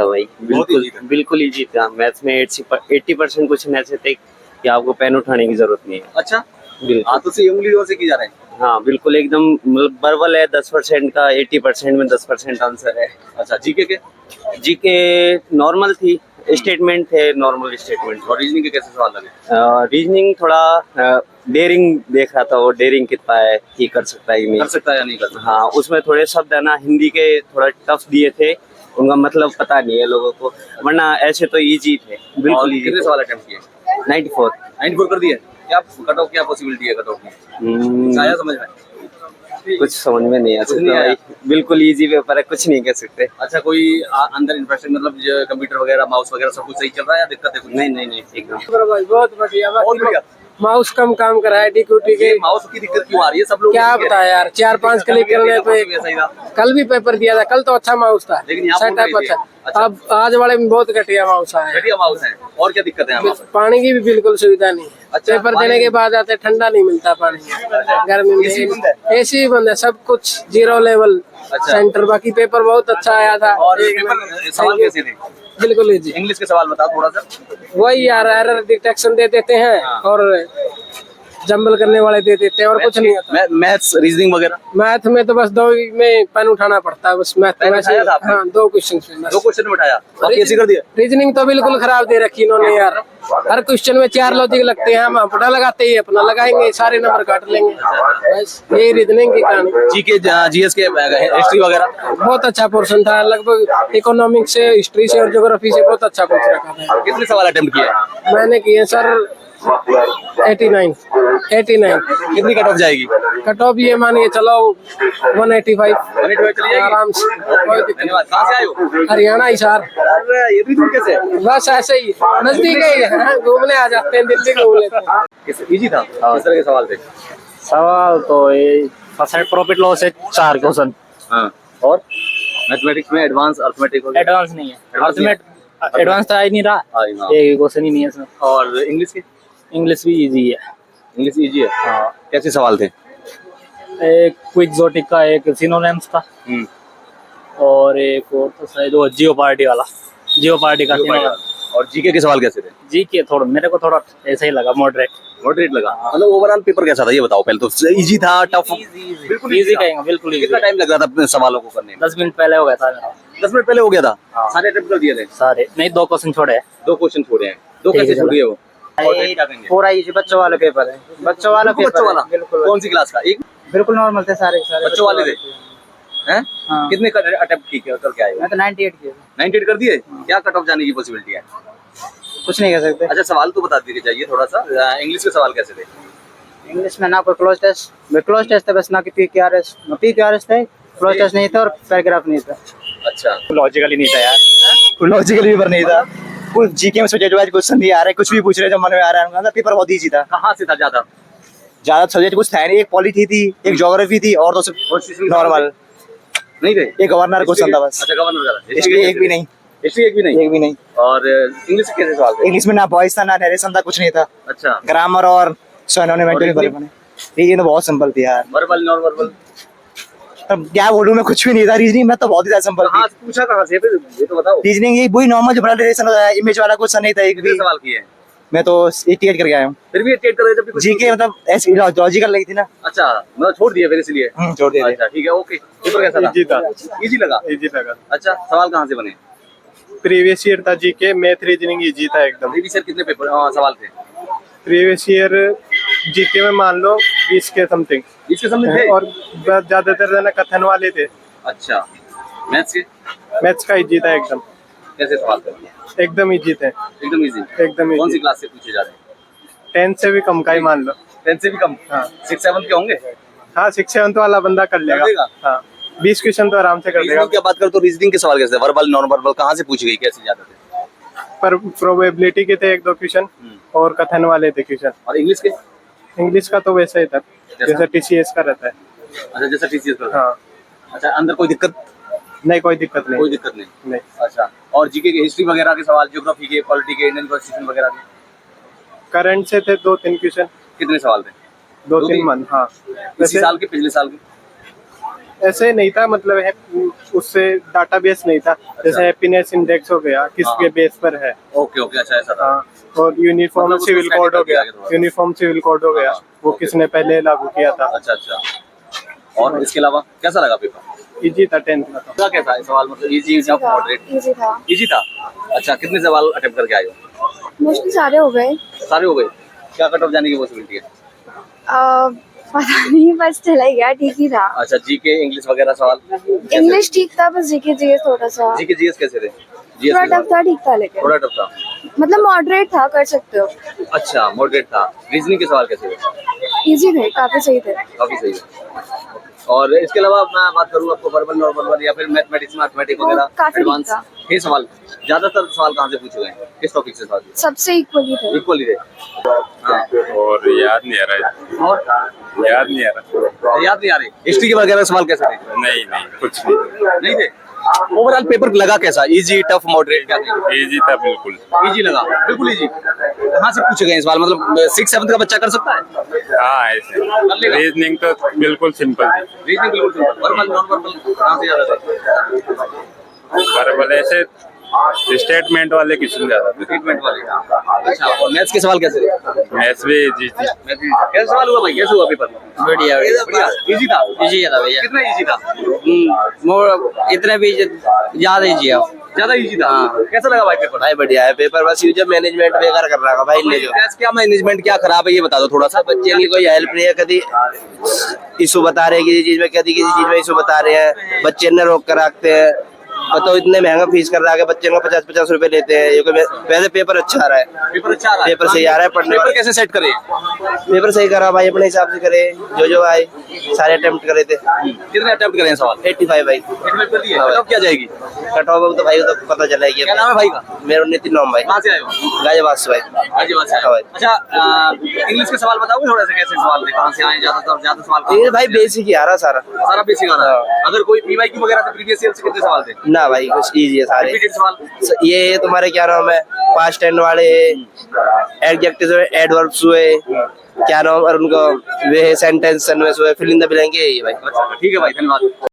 भाई बिल्कुल बिल्कुल इजी था। मैथ्स में 80% क्वेश्चन ऐसे थे कि आपको पेन उठाने की जरूरत नहीं है। अच्छा, बिल्कुल हाथों से उंगलियों से की जा रहे हैं। हाँ बिल्कुल एकदम मतलब बर्बल है। 10% का 80% में 10% आंसर है। अच्छा, जीके के जीके नॉर्मल थी, स्टेटमेंट थे, नॉर्मल स्टेटमेंट। और रीजनिंग के कैसे सवाल लगे? रीजनिंग थोड़ा डेयरिंग देख रहा था, वो डेयरिंग कितना है कि कर सकता है कि नहीं कर सकता है या नहीं कर सकता? हाँ उसमें थोड़े शब्द है ना हिंदी के थोड़ा टफ दिए थे, उनका मतलब पता नहीं है लोगों को, वरना ऐसे तो इजी थे और बिल्कुल इजी कितने थे। सवाल अटेम्प्ट किए? 94। 94 कर दिए। क्या कट ऑफ, क्या पॉसिबिलिटी है कट ऑफ की? आया समझ में? कुछ समझ में नहीं आ कुछ नहीं सकता आया। भाई, बिल्कुल इजी पेपर है, कुछ नहीं कह सकते। अच्छा, कोई अंदर इंफ्रास्ट्रक्चर मतलब कंप्यूटर वगैरह, माउस वगैरह सब कुछ सही चल रहा है या दिक्कत है कुछ? नहीं नहीं नहीं एकदम भाई बहुत बढ़िया। बहुत बढ़िया। माउस कम काम करा है डी के। ये माउस की दिक्कत क्यों आ रही है सब लोग? क्या बताया यार, 4-5 क्लिक करने पे। सही था, कल भी पेपर दिया था, कल तो अच्छा माउस था, लेकिन यहाँ बोल सेटअप रहे थे। अच्छा। अच्छा। अब आज वाले में बहुत घटिया माउस आया है। घटिया माउस है। और क्या दिक्कत है यहाँ पर? पानी की भी बिल्कुल सुविधा नहीं है। अच्छा, पेपर पानी- देने के बाद आते ठंडा नहीं मिलता पानी गर्मी AC बंद में। है? एसी बंद है, सब कुछ 0 लेवल अच्छा। सेंटर। बाकी पेपर बहुत अच्छा आया था। और पेपर सवाल कैसे थे? बिल्कुल जी, इंग्लिश के सवाल बताओ थोड़ा सा। वही यार एरर डिटेक्शन दे देते हैं हाँ। और जंबल करने वाले दे देते हैं और कुछ नहीं होता। मैथ्स रीजनिंग वगैरह मैथ में तो बस 2 में पेन उठाना पड़ता है बस। मैथ पेन वैसे उठाया था आपने? हाँ 2 क्वेश्चन में बस। 2 क्वेश्चन में उठाया और कैसे कर दिया? रीजनिंग तो बिल्कुल खराब दे रखी इन्होंने यार। हर क्वेश्चन में 4 लॉजिक लगते हैं, हम अपना लगाते ही अपना लगाएंगे, सारे नंबर काट लेंगे। बस यही रीजनिंग की कहानी। जीके जीएस के हिस्ट्री वगैरह बहुत अच्छा पोर्शन था, लगभग इकोनॉमिक्स से, हिस्ट्री से और ज्योग्राफी से बहुत अच्छा पूछ रखा था। कितने सवाल अटेम्प्ट किए? मैंने किए सर 89। कितनी कट ऑफ जाएगी? कट ऑफ ये मानिए चलो 185 चली जाएगी? आराम से, कोई दिक्कत धन्यवाद। कहाँ से आए हो? नहीं। हरियाणा हिसार, अरे ये भी दूर कैसे? बस ऐसे ही नजदीक ही है, घूमने आ जाते हैं, दिल्ली घूम लेते हैं। इजी था? किस तरह के सवाल थे? सवाल तो ये परसेंट प्रॉफिट लॉस है 4 क्वेश्चन। हाँ, और मैथमेटिक्स में एडवांस अर्थमेटिक हो गया। एडवांस नहीं है, Advance नहीं है। एडवांस तो आ ही नहीं रहा, हाँ, हाँ। एक क्वेश्चन ही नहीं है इसमें। और इंग्लिश के? इंग्लिश भी इजी है। इंग्लिश इजी है। हाँ, कैसे सवाल थे? एक क्विक्सोटिक का, एक सिनोनिम्स का, और एक और तो शायद वो जियो पार्टी वाला, जियो पार्टी का सिनोनिम्स। और जीके के सवाल कैसे थे? जी के थोड़ा मेरे को थोड़ा ऐसा ही लगा, मॉडरेट। मॉडरेट लगा। मतलब ओवरऑल पेपर कैसा था ये बताओ पहले तो। इजी था, टफ? बिल्कुल इजी कहेंगे, बिल्कुल इजी। कितना टाइम लग रहा था अपने सवालों को करने में? 10 मिनट पहले हो गया था मेरा। 10 मिनट पहले हो गया था? हाँ। सारे अटेम्प्ट कर दिए थे? सारे नहीं, 2 क्वेश्चन छोड़े हैं। 2 क्वेश्चन छोड़े हैं। 2 ठीक है, कैसे चलो। छोड़े वो? क्या कहेंगे? पूरा इजी बच्चों वाला पेपर है, बच्चों वाला बच्चों वाला? बिल्कुल कौन सी क्लास का? एक बिल्कुल नॉर्मल थे सारे बच्चों वाले थे हैं? हाँ। कितने अटेम्प्ट की करके आए हो? मैं तो 98 किया। 98 कर दिए? क्या कट ऑफ जाने की पॉसिबिलिटी है? कुछ नहीं कह सकते। अच्छा, सवाल तो बता दीजिए चाहिए थोड़ा सा। इंग्लिश के सवाल कैसे थे? इंग्लिश में ना कोई क्लोज टेस्ट थे बस, ना कि PQRS थे, क्लोज टेस्ट नहीं था और पैराग्राफ नहीं था। अच्छा, लॉजिकली नहीं था यार, कोई लॉजिकल पेपर नहीं था। कुछ जीके में सब्जेक्ट वाइज क्वेश्चन नहीं आ रहे, कुछ भी पूछ रहे जो मन में आ रहा है उनका। पेपर बहुत इजी था, कहाँ से था ज्यादा? ज्यादा सब्जेक्ट कुछ था नहीं। एक पॉलिटी थी, एक ज्योग्राफी थी और तो नॉर्मल नहीं थे? एक गवर्नर क्वेश्चन था बस। अच्छा, गवर्नर का था। हिस्ट्री एक भी नहीं, हिस्ट्री एक भी नहीं? एक भी नहीं। और इंग्लिश के कैसे सवाल थे? इंग्लिश में ना वॉइस था ना नरेशन था, कुछ नहीं था। अच्छा, ग्रामर और सिनोनिम ये तो बहुत सिंपल थी यार। Verbal non verbal? अब क्या बोलूं मैं, कुछ भी नहीं था। रीजनिंग में तो बहुत ही ज्यादा सिंपल कहाँ थी। से पूछा, कहाँ से फिर ये तो बताओ। रीजनिंग ये वही नॉर्मल जो बड़ा रिलेशन होता है, इमेज वाला क्वेश्चन नहीं था एक कितने भी। सवाल किए? मैं तो 88 करके आया हूँ। फिर भी 88 कर रहे थे जब भी कुछ जीके मतलब ऐसी लॉजिकल नहीं थी ना। अच्छा, मतलब छोड़ दिया फिर इसलिए? छोड़ दिया। अच्छा, ठीक है, ओके। पेपर कैसा था? इजी था। इजी लगा? इजी लगा। अच्छा, सवाल कहाँ से बने? प्रीवियस ईयर था जीके, मैथ रीजनिंग इजी था एकदम। प्रीवियस ईयर कितने पेपर सवाल थे? प्रीवियस ईयर जीके में मान लो 20 के समथिंग, इसके सामने थे? और ज्यादातर ना कथन वाले थे। अच्छा, मैथ्स के मैथ्स का इजी था एकदम, कैसे सवाल थे? एकदम इजी थे, एकदम इजी? एकदम कौन सी इजी। क्लास से पूछे जा रहे हैं? 10 से भी कम का ही मान लो। 10 से भी कम? हाँ। 6 7 के होंगे? हाँ 6 7 वाला बंदा कर कर देगा? लेगा। हाँ 20 क्वेश्चन तो आराम से कर लेगा। रीजनिंग की बात करो तो रीजनिंग के सवाल कैसे थे? वर्बल नॉन वर्बल कहाँ से पूछी गई, कैसे जाते थे? पर प्रोबेबिलिटी के थे 1-2 क्वेश्चन और कथन वाले थे क्वेश्चन। और इंग्लिश के? इंग्लिश का तो वैसा ही था जैसा TCS का रहता है। अच्छा, जैसा TCS का? हाँ अच्छा, अंदर कोई दिक्कत? नहीं, कोई दिक्कत कोई नहीं। दिक्कत नहीं? नहीं। अच्छा, और जीके के हिस्ट्री वगैरह के सवाल, ज्योग्राफी के, पॉलिटी के, इंडियन कॉन्स्टिट्यूशन वगैरह के करंट से थे 2-3 क्वेश्चन, कितने सवाल थे? 2-3 मन। हाँ इसी साल के, पिछले साल के? ऐसे नहीं था, मतलब है उससे डाटाबेस नहीं था। जैसे हैप्पीनेस इंडेक्स हो गया, किसके हाँ। बेस पर है। ओके ओके, अच्छा ऐसा था। हाँ, और यूनिफॉर्म मतलब सिविल उसको कोड हो setting गया, कर दिया गया। यूनिफॉर्म सिविल कोड हो गया, हाँ। वो किसने पहले लागू किया था। अच्छा अच्छा, और इसके अलावा कैसा लगा पेपर? इजी था 10th का तो। क्या कैसा है सवाल, मतलब इजी टफ मॉडरेट? इजी था, इजी था। अच्छा, कितने सवाल अटेम्प्ट करके आए हो? मुश्किल सारे हो गए। सारे हो गए? क्या कट ऑफ जाने की पॉसिबिलिटी है? पता नहीं, बस चला ही गया, ठीक ही था। अच्छा, जीके इंग्लिश वगैरह सवाल? इंग्लिश ठीक था, बस जीके जीएस थोड़ा सा जीके जीएस कैसे थे? जीएस थोड़ा टफ था, ठीक था, लेकिन थोड़ा टफ था। मतलब मॉडरेट था, कर सकते हो। अच्छा, मॉडरेट था। रीजनिंग के सवाल कैसे थे? इजी थे, काफी सही थे। काफी सही है। और इसके अलावा मैं बात करूँ आपको वर्बल नॉर्मल या फिर मैथमेटिक्स मैथमेटिक्स वो वगैरह काफी एडवांस, ठीक था। ये सवाल ज्यादातर सवाल कहाँ से पूछे गए, किस टॉपिक से सवाल? सबसे इक्वली थे। इक्वली थे। हाँ, और याद नहीं आ रहा है, और याद नहीं आ रहा। याद नहीं आ रही। हिस्ट्री के वगैरह सवाल कैसे थे? नहीं नहीं, कुछ नहीं। नहीं थे। ओवरऑल पेपर लगा कैसा? इजी टफ मॉडरेट क्या थे? इजी था बिल्कुल। इजी लगा, बिल्कुल इजी। कहाँ से पूछे गए सवाल, मतलब 6-7 का बच्चा कर सकता है? हाँ ऐसे। रीजनिंग तो बिल्कुल सिंपल थी। रीजनिंग बिल्कुल सिंपल। वर्बल नॉन वर्बल कहाँ से ज्यादा थे? वर्बल ऐसे स्टेटमेंट वाले क्वेश्चन ज्यादा थे। ट्रीटमेंट वाले। अच्छा, और मैथ्स के सवाल कैसे थे? मैथ्स भी इजी थी। कैसे सवाल हुआ भाई, कैसे हुआ पेपर? बढ़िया बढ़िया, इजी था। इजी था भैया। कितना इजी था? इतना भी ज्यादा इजी है। ज्यादा इजी था। कैसा लगा भाई पेपर? भाई बढ़िया है पेपर, बस यूजर मैनेजमेंट बेकार कर रहा है भाई ने जो क्या मैनेजमेंट क्या खराब है ये बता दो थोड़ा सा। बच्चे की कोई हेल्प नहीं है, कभी इशू बता रहे हैं किसी चीज में, कभी किसी चीज में इशू बता रहे हैं, बच्चे ने रोक कर रखते हैं। बताओ इतने महंगा फीस कर रहा है, बच्चे को 50-50 रुपए लेते हैं। ये कोई वैसे पेपर अच्छा आ रहा है, पेपर अच्छा आ रहा है। पेपर सही आ रहा है पढ़ने। पेपर कैसे सेट करे? पेपर सही करा भाई, अपने हिसाब से करे, जो आए सारे अटेम्प्ट करे थे। कितने अटेम्प्ट करे हैं सवाल? 85 भाई। अटेम्प्ट कर दिए। कट ऑफ क्या जाएगी? कट ऑफ तो भाई तो पता चला है। क्या नाम है भाई का? मेरा नितिन नॉम भाई, कहाँ से आए हो? गाजियाबाद से भाई। गाजियाबाद से आए हो। हाँ भाई। अच्छा, इंग्लिश के सवाल बताओगे थोड़ा सा, कैसे सवाल थे, कहाँ से आए, ज्यादा सवाल कहाँ ये से? भाई बेसिक ही आ रहा सारा। सारा बेसिक आ रहा है। अगर कोई पीवाईक्यू वगैरह से प्रीवियस ईयर से कितने सवाल थे? ना भाई कुछ इजी है सारे। रिपीटेड सवाल? ये तुम्हारे क्या नाम है, पास्ट टेंस वाले एडजेक्टिव एडवर्ब्स हुए, क्या नाम और उनका वे सेंटेंस हुए, फिल इन द ब्लैंक है ये भाई। अच्छा, ठीक है भाई, धन्यवाद।